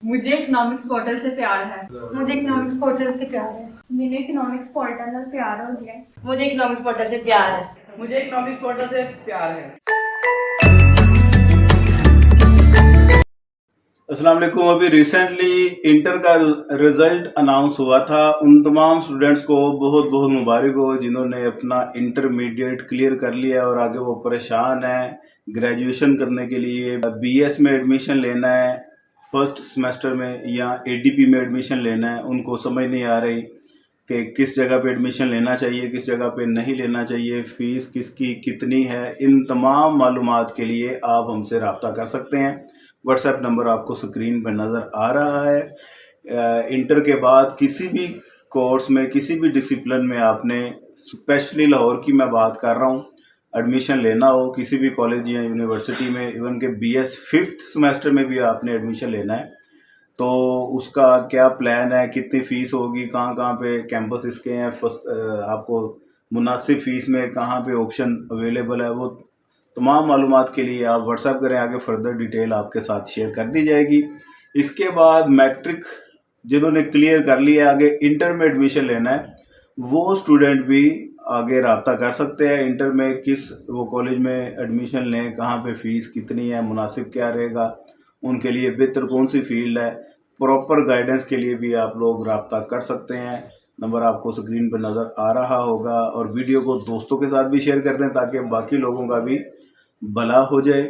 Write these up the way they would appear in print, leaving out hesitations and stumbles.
मुझे economics portal से प्यार है। मुझे इकोनॉमिक्स पोर्टल से प्यार है। मुझे इकोनॉमिक्स पोर्टल से प्यार हो गया। मुझे इकोनॉमिक्स पोर्टल से प्यार है। मुझे इकोनॉमिक्स पोर्टल से प्यार है। अस्सलाम वालेकुम। अभी रिसेंटली इंटर का रिजल्ट अनाउंस हुआ था। उन तमाम स्टूडेंट्स को बहुत बहुत मुबारक हो जिन्होंने अपना इंटरमीडिएट क्लियर कर लिया और आगे वो परेशान है ग्रेजुएशन करने के लिए। बीएस में एडमिशन लेना है फर्स्ट सेमेस्टर में या एडीपी में एडमिशन लेना है, उनको समझ नहीं आ रही कि किस जगह पे एडमिशन लेना चाहिए, किस जगह पे नहीं लेना चाहिए, फ़ीस किसकी कितनी है। इन तमाम मालूमात के लिए आप हमसे रब्ता कर सकते हैं। व्हाट्सएप नंबर आपको स्क्रीन पर नज़र आ रहा है। इंटर के बाद किसी भी कोर्स में, किसी भी डिसिप्लिन में आपने, स्पेशली लाहौर की मैं बात कर रहा हूँ, एडमिशन लेना हो किसी भी कॉलेज या यूनिवर्सिटी में, इवन के बीएस फिफ्थ सेमेस्टर में भी आपने एडमिशन लेना है, तो उसका क्या प्लान है, कितनी फ़ीस होगी, कहाँ कहाँ पे कैंपस इसके हैं, आपको मुनासिब फ़ीस में कहाँ पे ऑप्शन अवेलेबल है, वो तमाम मालूमात के लिए आप व्हाट्सएप करें। आगे फर्दर डिटेल आपके साथ शेयर कर दी जाएगी। इसके बाद मैट्रिक जिन्होंने क्लियर कर लिया, आगे इंटर में एडमिशन लेना है, वो स्टूडेंट भी आगे रब्ता कर सकते हैं। इंटर में किस वो कॉलेज में एडमिशन लें, कहाँ पे फ़ीस कितनी है, मुनासिब क्या रहेगा, उनके लिए बेहतर कौन सी फील्ड है, प्रॉपर गाइडेंस के लिए भी आप लोग रब्ता कर सकते हैं। नंबर आपको स्क्रीन पर नज़र आ रहा होगा। और वीडियो को दोस्तों के साथ भी शेयर कर दें ताकि बाकी लोगों का भी भला हो जाए।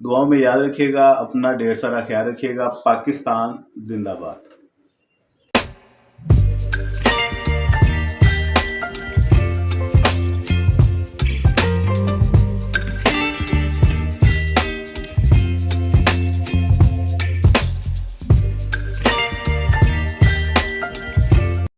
दुआओं में याद रखिएगा, अपना ढेर सारा ख्याल रखिएगा। पाकिस्तान जिंदाबाद।